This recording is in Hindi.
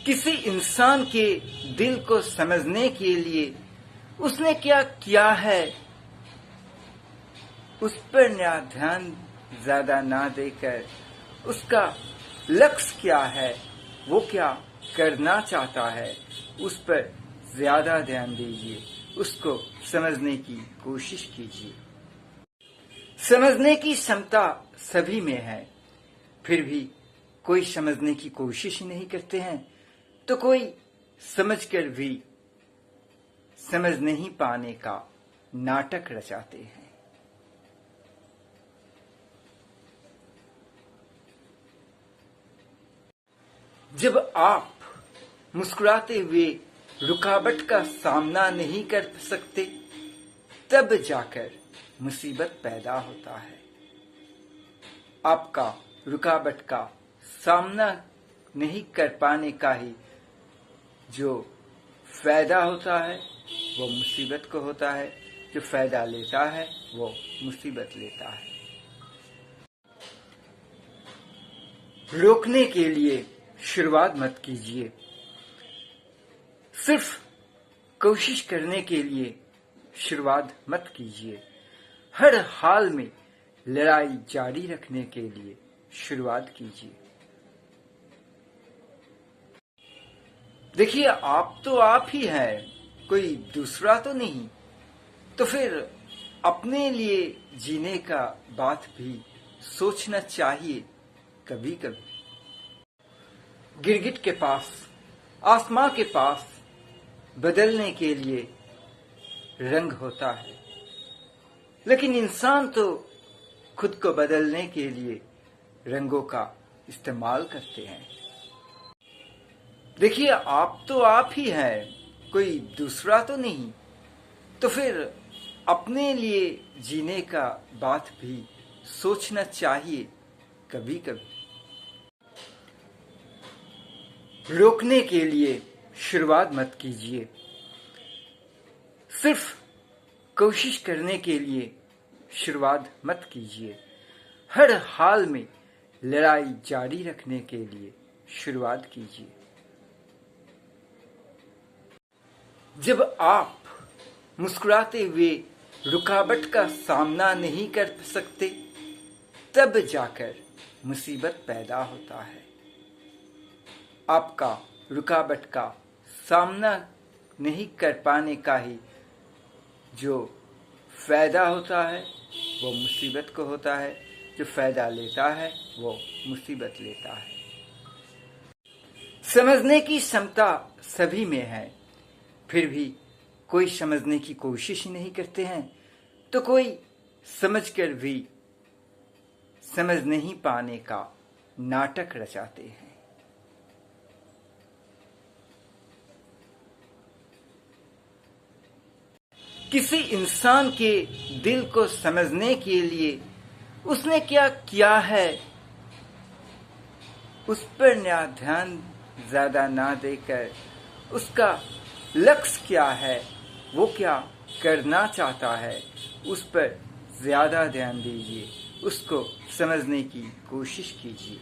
किसी इंसान के दिल को समझने के लिए उसने क्या किया है, उस पर ध्यान ज्यादा ना देकर उसका लक्ष्य क्या है, वो क्या करना चाहता है, उस पर ज्यादा ध्यान दीजिए, उसको समझने की कोशिश कीजिए। समझने की क्षमता सभी में है, फिर भी कोई समझने की कोशिश ही नहीं करते हैं, तो कोई समझकर भी समझ नहीं पाने का नाटक रचाते हैं। जब आप मुस्कुराते हुए रुकावट का सामना नहीं कर सकते, तब जाकर मुसीबत पैदा होता है। आपका रुकावट का सामना नहीं कर पाने का ही जो फायदा होता है वो मुसीबत को होता है, जो फायदा लेता है वो मुसीबत लेता है। रोकने के लिए शुरुआत मत कीजिए, सिर्फ कोशिश करने के लिए शुरुआत मत कीजिए। हर हाल में लड़ाई जारी रखने के लिए शुरुआत कीजिए। देखिए, आप तो आप ही हैं, कोई दूसरा तो नहीं। तो फिर अपने लिए जीने का बात भी सोचना चाहिए कभी कभी। गिरगिट के पास, आसमां के पास बदलने के लिए रंग होता है, लेकिन इंसान तो खुद को बदलने के लिए रंगों का इस्तेमाल करते हैं। देखिए, आप तो आप ही हैं, कोई दूसरा तो नहीं। तो फिर अपने लिए जीने का बात भी सोचना चाहिए कभी कभी। रोकने के लिए शुरुआत मत कीजिए, सिर्फ कोशिश करने के लिए शुरुआत मत कीजिए। हर हाल में लड़ाई जारी रखने के लिए शुरुआत कीजिए। जब आप मुस्कुराते हुए रुकावट का सामना नहीं कर सकते, तब जाकर मुसीबत पैदा होता है। आपका रुकावट का सामना नहीं कर पाने का ही जो फायदा होता है वो मुसीबत को होता है, जो फायदा लेता है वो मुसीबत लेता है। समझने की क्षमता सभी में है, फिर भी कोई समझने की कोशिश ही नहीं करते हैं, तो कोई समझकर भी समझ नहीं पाने का नाटक रचाते हैं। किसी इंसान के दिल को समझने के लिए उसने क्या किया है, उस पर ध्यान ज्यादा ना देकर उसका लक्ष्य क्या है, वो क्या करना चाहता है, उस पर ज्यादा ध्यान दीजिए, उसको समझने की कोशिश कीजिए।